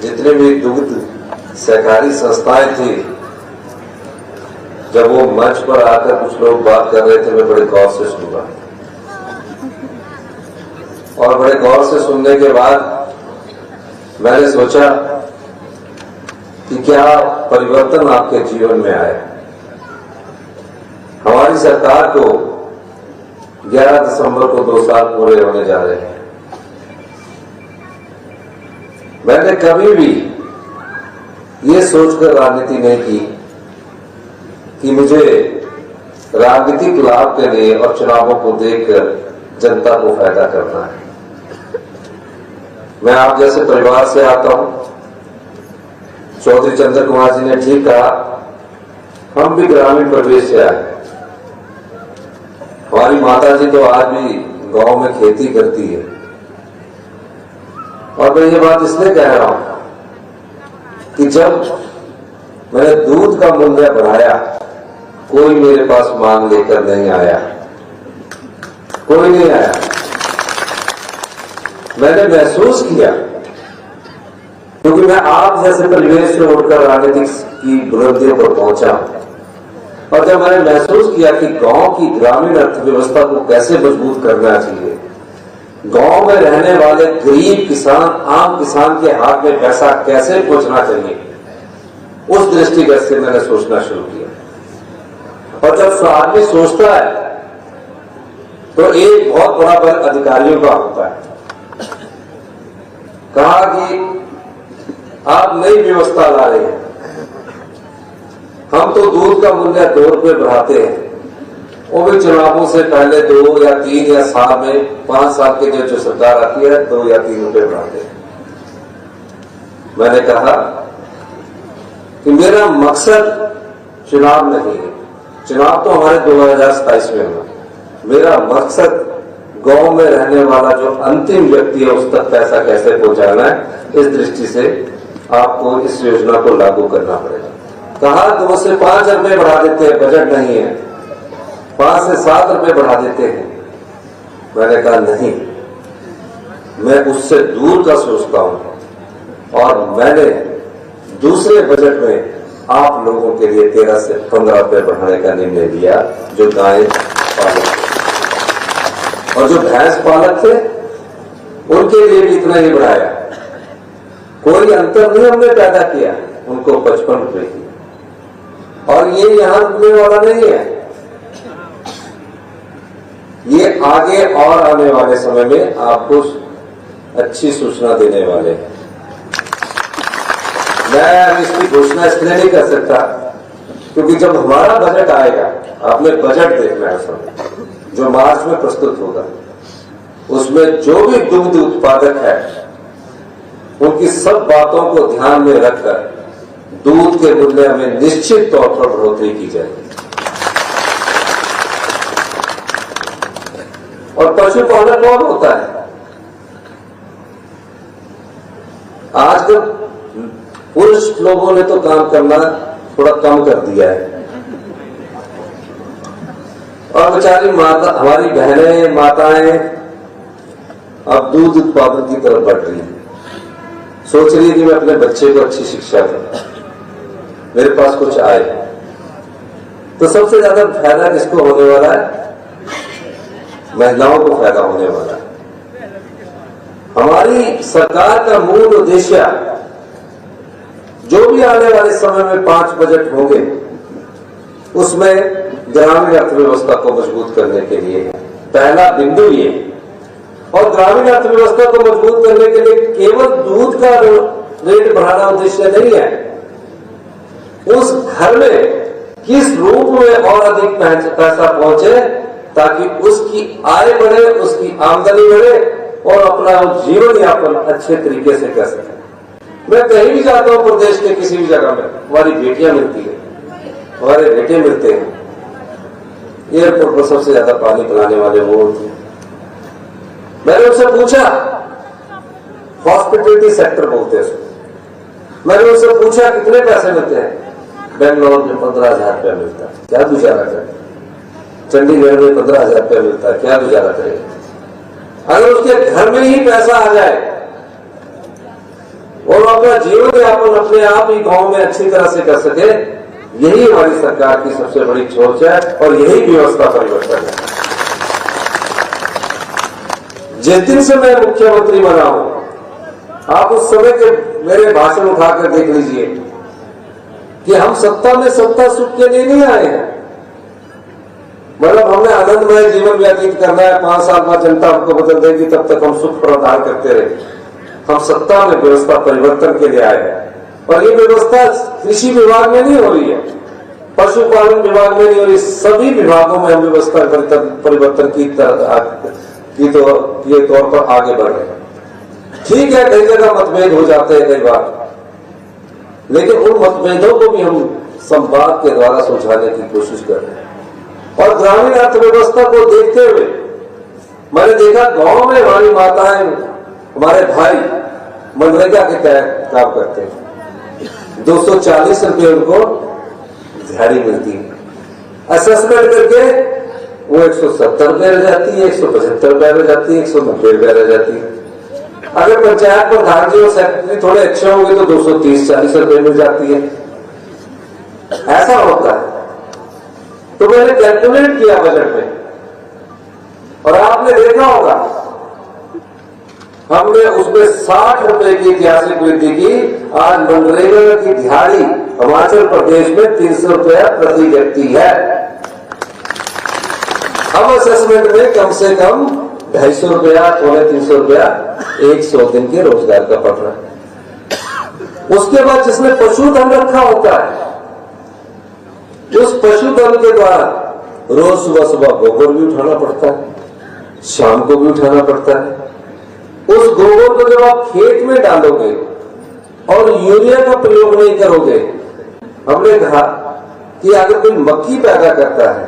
जितने भी दुग्ध सहकारी संस्थाएं थी, जब वो मंच पर आकर कुछ लोग बात कर रहे थे, मैं बड़े गौर से सुना और बड़े गौर से सुनने के बाद मैंने सोचा कि क्या परिवर्तन आपके जीवन में आए। हमारी सरकार को 11 दिसंबर को 2 साल पूरे होने जा रहे हैं। मैंने कभी भी ये सोचकर राजनीति नहीं की कि मुझे राजनीतिक लाभ के लिए और चुनावों को देखकर जनता को फायदा करना है। मैं आप जैसे परिवार से आता हूं। चौधरी चंद्र कुमार जी ने ठीक कहा, हम भी ग्रामीण परिवेश से आए। हमारी माता जी तो आज भी गांव में खेती करती है। और मैं ये बात इसलिए कह रहा हूं कि जब मैंने दूध का मूल्य बढ़ाया, कोई मेरे पास मांग लेकर नहीं आया, कोई नहीं आया। मैंने महसूस किया, क्योंकि मैं आप जैसे परिवेश से उठकर राजनीतिक की बुलंदियों पर पहुंचा। और जब मैंने महसूस किया कि गांव की ग्रामीण अर्थव्यवस्था को कैसे मजबूत करना चाहिए, गांव में रहने वाले गरीब किसान, आम किसान के हाथ में पैसा कैसे पहुंचना चाहिए, उस दृष्टिगत से मैंने सोचना शुरू किया। और जब आदमी सोचता है तो एक बहुत बड़ा बल अधिकारियों का होता है। कहा कि आप नई व्यवस्था ला रहे हैं, हम तो दूध का मूल्य 2 रुपये बढ़ाते हैं, वो भी चुनावों से पहले 2 या 3 या साल में 5 साल के जो सरकार आती है 2 या 3 रुपये बढ़ाते हैं। मैंने कहा कि मेरा मकसद चुनाव नहीं है, चुनाव तो हमारे 2027 में होगा। मेरा मकसद गांव में रहने वाला जो अंतिम व्यक्ति है उस तक पैसा कैसे पहुंचाना है। इस दृष्टि से आपको इस योजना को लागू करना पड़ेगा। कहा 2 से 5 रुपए बढ़ा देते हैं, बजट नहीं है, 5 से 7 रुपए बढ़ा देते हैं। मैंने कहा नहीं, मैं उससे दूर का सोचता हूं। और मैंने दूसरे बजट में आप लोगों के लिए 13 से 15 रुपए बढ़ाने का निर्णय लिया, जो गाय पालक थे और जो भैंस पालक थे उनके लिए भी इतना ही बढ़ाया। कोई अंतर नहीं हमने पैदा किया, उनको 55 रुपए की। और ये यहां रुकने वाला नहीं है, ये आगे और आने वाले समय में आपको अच्छी सूचना देने वाले हैं। मैं इसकी घोषणा इसलिए नहीं कर सकता क्योंकि जब हमारा बजट आएगा, आपने बजट देखना है सब, जो मार्च में प्रस्तुत होगा, उसमें जो भी दुग्ध उत्पादक है उनकी सब बातों को ध्यान में रखकर दूध के मूल्य में निश्चित तौर पर बढ़ोतरी की जाएगी। और पशुपालन कौन होता है? आजकल पुरुष लोगों ने तो काम करना थोड़ा कम कर दिया है और बेचारी माता, हमारी बहनें, माताएं अब दूध उत्पादन की तरफ बढ़ रही है। सोच रही है कि मैं अपने बच्चे को अच्छी शिक्षा दूं, मेरे पास कुछ आए। तो सबसे ज्यादा फायदा किसको होने वाला है? महिलाओं को फायदा होने वाला है। हमारी सरकार का मूल उद्देश्य, जो भी आने वाले समय में 5 बजट होंगे, उसमें ग्रामीण अर्थव्यवस्था को मजबूत करने के लिए पहला बिंदु ये। और ग्रामीण अर्थव्यवस्था को मजबूत करने के लिए केवल दूध का रेट बढ़ाना उद्देश्य नहीं है, उस घर में किस रूप में और अधिक पैसा पहुंचे ताकि उसकी आय बढ़े, उसकी आमदनी बढ़े और अपना जीवन यापन अच्छे तरीके से कर सके। मैं कहीं भी जाता हूं, प्रदेश के किसी भी जगह में, हमारी बेटियां मिलती है, हमारे बेटे मिलते हैं। एयरपोर्ट पर सबसे ज्यादा पानी पिलाने वाले वो होते हैं। मैंने उनसे पूछा, हॉस्पिटलिटी सेक्टर बोलते हैं उसको। मैंने उनसे पूछा कितने पैसे मिलते हैं? बेंगलोर में 15,000 रुपया मिलता है, क्या गुजारा करें? चंडीगढ़ में 15,000 रुपया मिलता है, क्या गुजारा करें? अगर उसके घर में ही पैसा आ जाए और अपना जीवन यापन अपने आप ही गांव में अच्छी तरह से कर सके, यही हमारी सरकार की सबसे बड़ी सोच है और यही व्यवस्था परिवर्तन है। जिस दिन से मैं मुख्यमंत्री बना हूं, आप उस समय के मेरे भाषण उठाकर देख लीजिए कि हम सत्ता में सत्ता सुख के लिए नहीं आए हैं। मतलब हमने आनंदमय जीवन व्यतीत करना है, 5 साल बाद जनता हमको बदल देगी, तब तक हम सुख प्रदान करते रहे। हम सत्ता में व्यवस्था परिवर्तन के लिए आए हैं और ये व्यवस्था कृषि विभाग में नहीं हो रही है, पशुपालन विभाग में नहीं हो रही, सभी विभागों में हम व्यवस्था परिवर्तन की तौर पर आगे बढ़ रहे हैं। ठीक है, कई जगह मतभेद हो जाते हैं कई बार, लेकिन उन मतभेदों को भी हम संवाद के द्वारा सुलझाने की कोशिश कर रहे हैं। और ग्रामीण अर्थव्यवस्था को देखते हुए मैंने देखा गांव में हमारी माताएं, हमारे भाई मनरेगा के तहत काम करते हैं, 240 रुपये उनको दिहाड़ी मिलती है। असेसमेंट करके वो 170 रुपये रह जाती है, 175 रुपये रह जाती है, 190 रुपये रह जाती है। अगर पंचायत प्रधान जी और सेक्रेटरी थोड़े अच्छे होंगे तो 230-40 रुपये मिल जाती है। ऐसा होता है। तो मैंने कैलकुलेट किया बजट में और आपने देखा होगा हमने उसमें 60 रुपए की ऐतिहासिक वृद्धि की। आज मनरेगा की दिहाड़ी हिमाचल प्रदेश में 300 रुपया प्रति व्यक्ति है। अब असेसमेंट में कम से कम 250 रुपया, 300 रुपया 100 दिन के रोजगार का पड़ रहा है। उसके बाद जिसने पशुधन रखा होता है, उस पशुधन के द्वारा रोज सुबह सुबह गोबर भी उठाना पड़ता है, शाम को भी उठाना पड़ता है। उस गोबर को जब आप खेत में डालोगे और यूरिया का प्रयोग नहीं करोगे, हमने कहा कि अगर कोई मक्की पैदा करता है,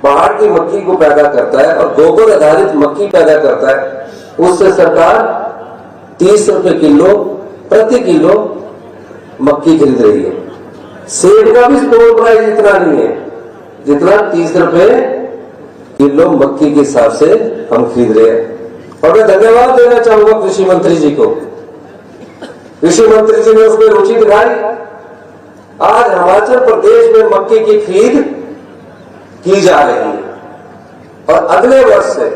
पहाड़ की मक्की को पैदा करता है और गोबर आधारित मक्की पैदा करता है, उससे सरकार 30 रुपए किलो प्रति किलो मक्की खरीद रही है। सेब का भी स्टोर प्राइस इतना नहीं है जितना 30 रुपए किलो मक्की के हिसाब से हम खरीद रहे हैं। और मैं धन्यवाद देना चाहूंगा कृषि मंत्री जी को। कृषि मंत्री जी ने उसमें रुचि दिखाई। आज हिमाचल प्रदेश में मक्की की खरीद की जा रही है और अगले वर्ष से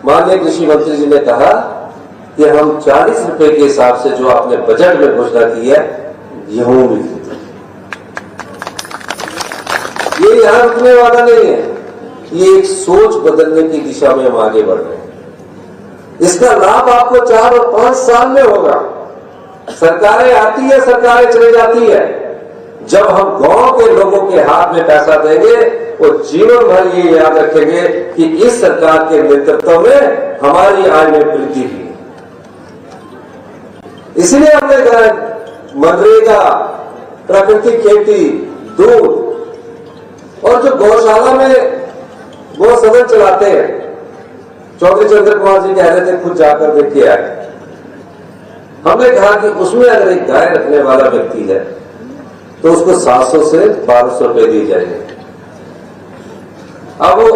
माननीय कृषि मंत्री जी ने कहा कि हम 40 रुपए के हिसाब से जो आपने बजट में घोषणा की है, गेहूं भी खरीदें। ये यहां रुकने वाला नहीं है, ये एक सोच बदलने की दिशा में हम आगे बढ़ रहे हैं। इसका लाभ आपको 4 और 5 साल में होगा। सरकारें आती है, सरकारें चली जाती है। जब हम गांव के लोगों के हाथ में पैसा देंगे, वो जीवन भर ये याद रखेंगे कि इस सरकार के नेतृत्व में हमारी आय में वृद्धि हुई। इसलिए हमने कहा मनरेगा, प्राकृतिक खेती, दूध और जो गौशाला में गौ सदन चलाते हैं, चौधरी चंद्र कुमार जी कह रहे थे खुद जाकर देख के आए। हमने कहा कि उसमें अगर एक गाय रखने वाला व्यक्ति है तो उसको 700 से 1200 रुपए दिए जाएंगे। अब वो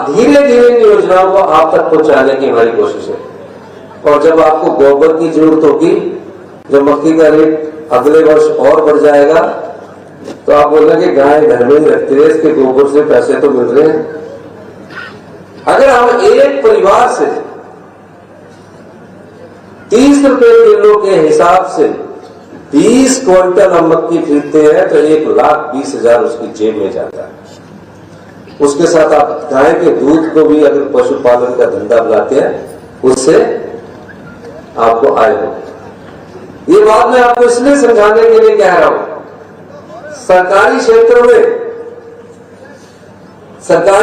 धीरे धीरे इन योजनाओं को आप तक पहुंचाने की हमारी कोशिश है। और जब आपको गोबर की जरूरत होगी, जब मक्की का रेट अगले वर्ष और बढ़ जाएगा, तो आप बोलेंगे गाय घर में ही रखते हैं, इसके गोबर से पैसे तो मिल रहे हैं। अगर हम एक परिवार से 30 रुपए किलो के हिसाब से 20 क्विंटल हम मक्की खरीदते हैं तो 1,20,000 उसकी जेब में जाता है। उसके साथ आप गाय के दूध को भी अगर पशुपालन का धंधा बनाते हैं, उससे आपको आय होगी। ये बात मैं आपको इसलिए समझाने के लिए कह रहा हूं। सरकारी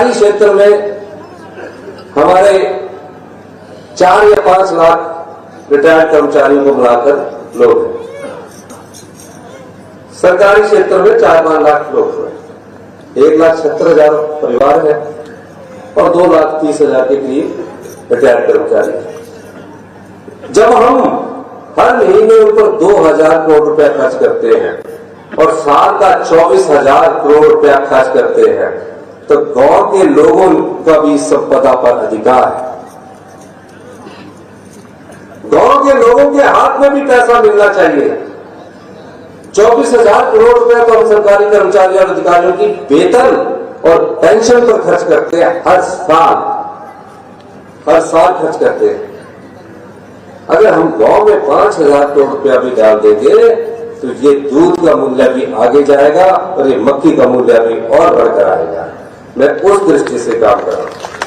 क्षेत्र में हमारे 4 या 5 लाख रिटायर्ड कर्मचारियों को मिलाकर लोग हैं। सरकारी क्षेत्र में 4-5 लाख लोग हैं, 1,70,000 परिवार है और 2,30,000 के करीब रिटायर्ड कर्मचारी हैं। जब हम हर महीने ऊपर 2,000 करोड़ रुपया खर्च करते हैं और साल का 24,000 करोड़ रुपया खर्च करते हैं, तो गांव के लोगों का भी संपदा पर अधिकार है। गांव के लोगों के हाथ में भी पैसा मिलना चाहिए। 24,000 करोड़ रुपए तो हम सरकारी कर्मचारियों और अधिकारियों की वेतन और पेंशन पर खर्च करते हैं हर साल खर्च करते हैं। अगर हम गांव में 5,000 करोड़ रुपया भी डाल देंगे तो ये दूध का मूल्य भी आगे जाएगा और ये मक्की का मूल्य भी और बढ़कर आएगा। मैं उस दृष्टि से काम कर रहा हूं।